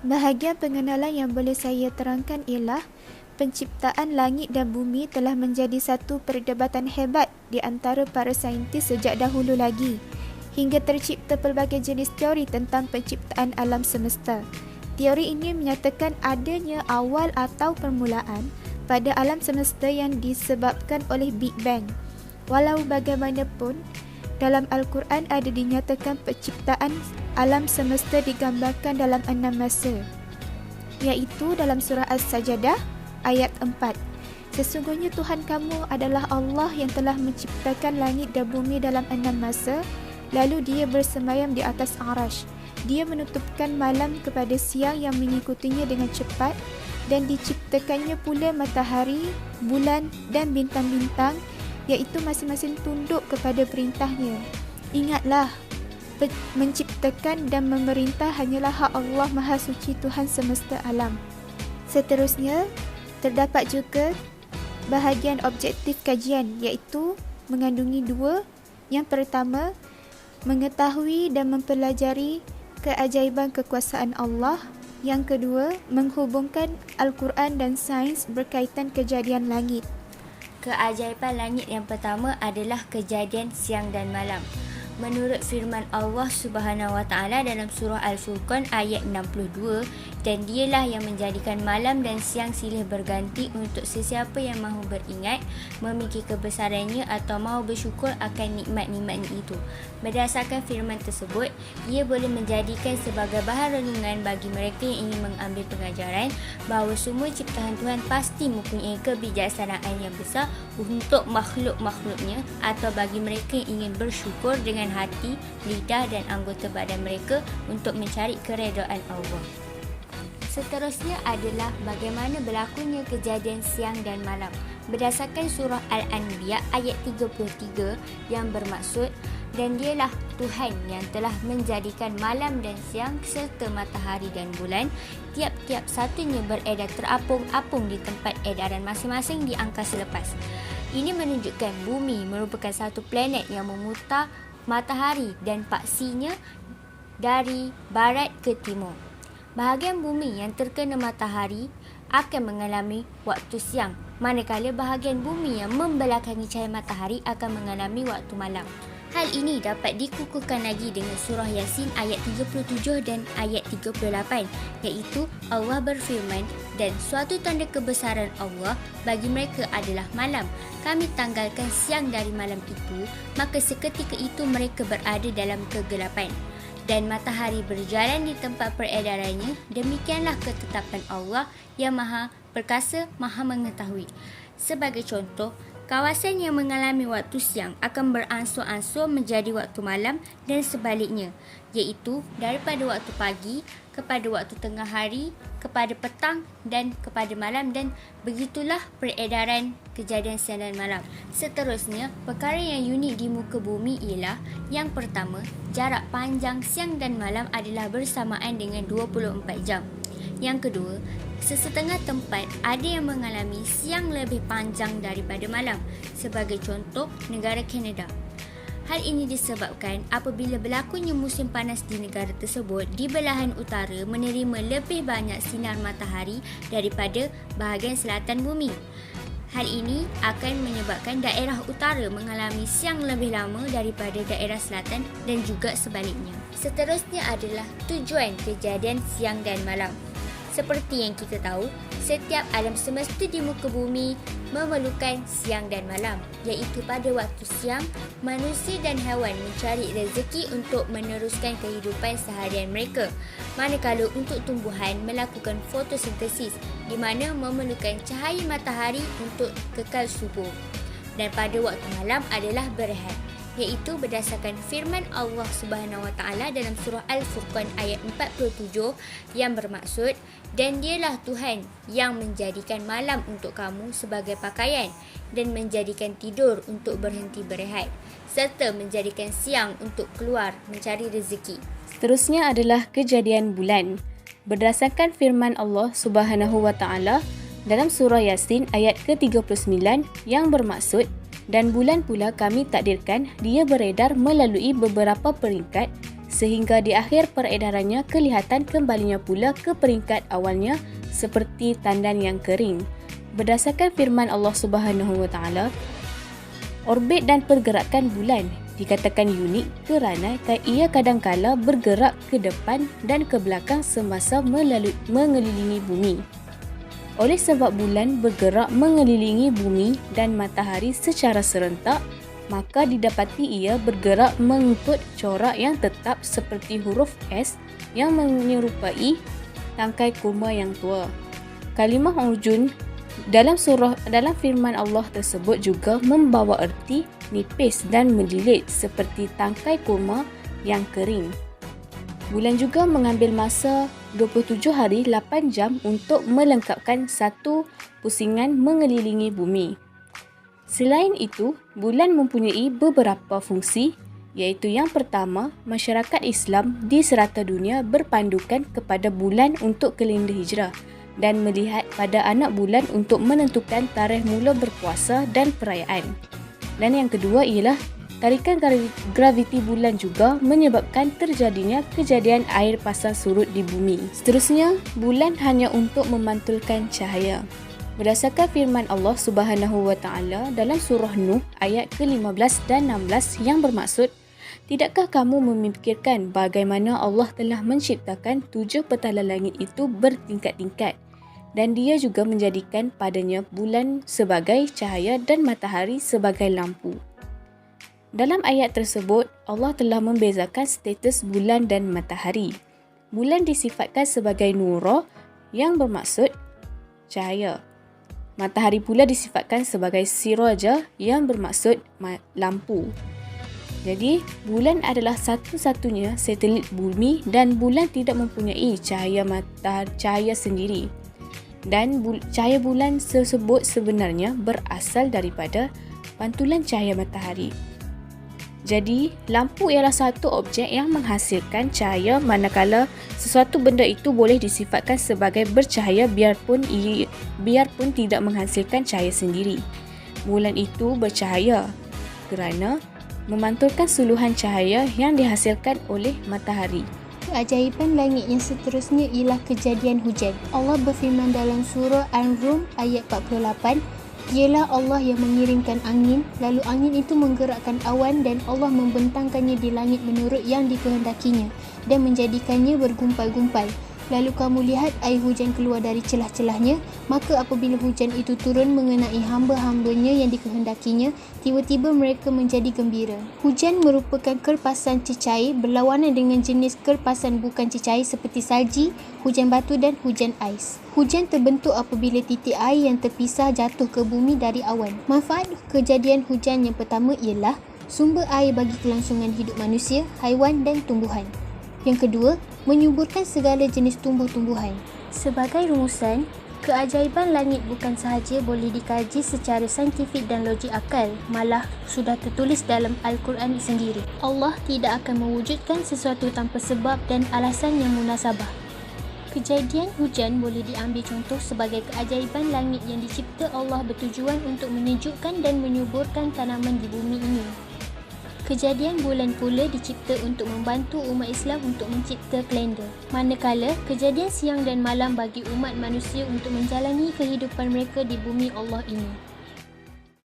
Bahagian pengenalan yang boleh saya terangkan ialah penciptaan langit dan bumi telah menjadi satu perdebatan hebat di antara para saintis sejak dahulu lagi, hingga tercipta pelbagai jenis teori tentang penciptaan alam semesta. Teori ini menyatakan adanya awal atau permulaan pada alam semesta yang disebabkan oleh Big Bang. Walau bagaimanapun, dalam Al-Quran ada dinyatakan penciptaan alam semesta digambarkan dalam 6 masa, iaitu dalam surah As-Sajadah ayat 4. Sesungguhnya Tuhan kamu adalah Allah yang telah menciptakan langit dan bumi dalam 6 masa, lalu dia bersemayam di atas Arash. Dia menutupkan malam kepada siang yang mengikutinya dengan cepat, dan diciptakannya pula matahari, bulan dan bintang-bintang, iaitu masing-masing tunduk kepada perintahnya. Ingatlah, menciptakan dan memerintah hanyalah hak Allah Maha Suci Tuhan semesta alam. Seterusnya, terdapat juga bahagian objektif kajian, iaitu mengandungi dua. Yang pertama, mengetahui dan mempelajari keajaiban kekuasaan Allah. Yang kedua, menghubungkan Al-Quran dan sains berkaitan kejadian langit. Keajaiban langit yang pertama adalah kejadian siang dan malam. Menurut firman Allah Subhanahu Wa Taala dalam surah Al-Furqan ayat 62, dan dialah yang menjadikan malam dan siang silih berganti untuk sesiapa yang mahu beringat, memikir kebesarannya atau mahu bersyukur akan nikmat-nikmatnya itu. Berdasarkan firman tersebut, ia boleh menjadikan sebagai bahan renungan bagi mereka yang ingin mengambil pengajaran bahawa semua ciptaan Tuhan pasti mempunyai kebijaksanaan yang besar untuk makhluk-makhluknya, atau bagi mereka yang ingin bersyukur dengan hati, lidah dan anggota badan mereka untuk mencari keredaan Allah. Seterusnya adalah bagaimana berlakunya kejadian siang dan malam. Berdasarkan surah Al-Anbiya ayat 33 yang bermaksud, dan dialah Tuhan yang telah menjadikan malam dan siang serta matahari dan bulan, tiap-tiap satunya beredar terapung-apung di tempat edaran masing-masing di angkasa lepas. Ini menunjukkan bumi merupakan satu planet yang memutar matahari dan paksinya dari barat ke timur. Bahagian bumi yang terkena matahari akan mengalami waktu siang, manakala bahagian bumi yang membelakangi cahaya matahari akan mengalami waktu malam. Hal ini dapat dikukuhkan lagi dengan surah Yasin ayat 37 dan ayat 38, iaitu Allah berfirman, dan suatu tanda kebesaran Allah bagi mereka adalah malam. Kami tanggalkan siang dari malam itu, maka seketika itu mereka berada dalam kegelapan. Dan matahari berjalan di tempat peredarannya. Demikianlah ketetapan Allah yang Maha Perkasa, Maha Mengetahui. Sebagai contoh, kawasan yang mengalami waktu siang akan beransur-ansur menjadi waktu malam dan sebaliknya, iaitu daripada waktu pagi kepada waktu tengah hari, kepada petang dan kepada malam, dan begitulah peredaran kejadian siang dan malam. Seterusnya, perkara yang unik di muka bumi ialah, yang pertama, jarak panjang siang dan malam adalah bersamaan dengan 24 jam. Yang kedua, sesetengah tempat ada yang mengalami siang lebih panjang daripada malam, sebagai contoh negara Kanada. Hal ini disebabkan apabila berlakunya musim panas di negara tersebut, di belahan utara menerima lebih banyak sinar matahari daripada bahagian selatan bumi. Hal ini akan menyebabkan daerah utara mengalami siang lebih lama daripada daerah selatan dan juga sebaliknya. Seterusnya adalah tujuan kejadian siang dan malam. Seperti yang kita tahu, setiap alam semesta di muka bumi memerlukan siang dan malam, iaitu pada waktu siang, manusia dan haiwan mencari rezeki untuk meneruskan kehidupan seharian mereka, manakala untuk tumbuhan melakukan fotosintesis di mana memerlukan cahaya matahari untuk kekal subur. Dan pada waktu malam adalah berehat, iaitu berdasarkan firman Allah Subhanahu Wa Taala dalam surah Al-Furqan ayat 47 yang bermaksud, dan dialah Tuhan yang menjadikan malam untuk kamu sebagai pakaian dan menjadikan tidur untuk berhenti berehat, serta menjadikan siang untuk keluar mencari rezeki. Seterusnya adalah kejadian bulan. Berdasarkan firman Allah Subhanahu Wa Taala dalam surah Yasin ayat ke-39 yang bermaksud, dan bulan pula kami takdirkan dia beredar melalui beberapa peringkat sehingga di akhir peredarannya kelihatan kembalinya pula ke peringkat awalnya seperti tandan yang kering. Berdasarkan firman Allah Subhanahu Wa Taala, orbit dan pergerakan bulan dikatakan unik kerana ia kadangkala bergerak ke depan dan ke belakang semasa mengelilingi bumi. Oleh sebab bulan bergerak mengelilingi bumi dan matahari secara serentak, maka didapati ia bergerak mengikut corak yang tetap seperti huruf S yang menyerupai tangkai kurma yang tua. Kalimah urjun dalam firman Allah tersebut juga membawa erti nipis dan melilit seperti tangkai kurma yang kering. Bulan juga mengambil masa 27 hari 8 jam untuk melengkapkan satu pusingan mengelilingi bumi. Selain itu, bulan mempunyai beberapa fungsi, iaitu yang pertama, masyarakat Islam di serata dunia berpandukan kepada bulan untuk kalender hijrah dan melihat pada anak bulan untuk menentukan tarikh mula berpuasa dan perayaan. Dan yang kedua ialah tarikan graviti bulan juga menyebabkan terjadinya kejadian air pasang surut di bumi. Seterusnya, bulan hanya untuk memantulkan cahaya. Berdasarkan firman Allah Subhanahu Wa Taala dalam surah Nuh ayat ke-15 dan 16 yang bermaksud, tidakkah kamu memikirkan bagaimana Allah telah menciptakan 7 petala langit itu bertingkat-tingkat dan dia juga menjadikan padanya bulan sebagai cahaya dan matahari sebagai lampu. Dalam ayat tersebut, Allah telah membezakan status bulan dan matahari. Bulan disifatkan sebagai nura yang bermaksud cahaya. Matahari pula disifatkan sebagai siraja yang bermaksud lampu. Jadi, bulan adalah satu-satunya satelit bumi dan bulan tidak mempunyai cahaya sendiri. Dan cahaya bulan tersebut sebenarnya berasal daripada pantulan cahaya matahari. Jadi, lampu ialah satu objek yang menghasilkan cahaya manakala sesuatu benda itu boleh disifatkan sebagai bercahaya biarpun tidak menghasilkan cahaya sendiri. Bulan itu bercahaya kerana memantulkan suluhan cahaya yang dihasilkan oleh matahari. Keajaiban langit yang seterusnya ialah kejadian hujan. Allah berfirman dalam surah An-Rum ayat 48, Dialah Allah yang mengirimkan angin, lalu angin itu menggerakkan awan dan Allah membentangkannya di langit menurut yang dikehendakinya dan menjadikannya bergumpal-gumpal. Lalu kamu lihat air hujan keluar dari celah-celahnya, maka apabila hujan itu turun mengenai hamba-hambanya yang dikehendakinya, tiba-tiba mereka menjadi gembira. Hujan merupakan kerpasan cecair berlawanan dengan jenis kerpasan bukan cecair seperti salji, hujan batu dan hujan ais. Hujan terbentuk apabila titik air yang terpisah jatuh ke bumi dari awan. Manfaat kejadian hujan yang pertama ialah sumber air bagi kelangsungan hidup manusia, haiwan dan tumbuhan. Yang kedua, menyuburkan segala jenis tumbuh-tumbuhan. Sebagai rumusan, keajaiban langit bukan sahaja boleh dikaji secara saintifik dan logik akal, malah sudah tertulis dalam Al-Quran sendiri. Allah tidak akan mewujudkan sesuatu tanpa sebab dan alasan yang munasabah. Kejadian hujan boleh diambil contoh sebagai keajaiban langit yang dicipta Allah bertujuan untuk menyejukkan dan menyuburkan tanaman di bumi ini. Kejadian bulan pula dicipta untuk membantu umat Islam untuk mencipta kalender. Manakala kejadian siang dan malam bagi umat manusia untuk menjalani kehidupan mereka di bumi Allah ini.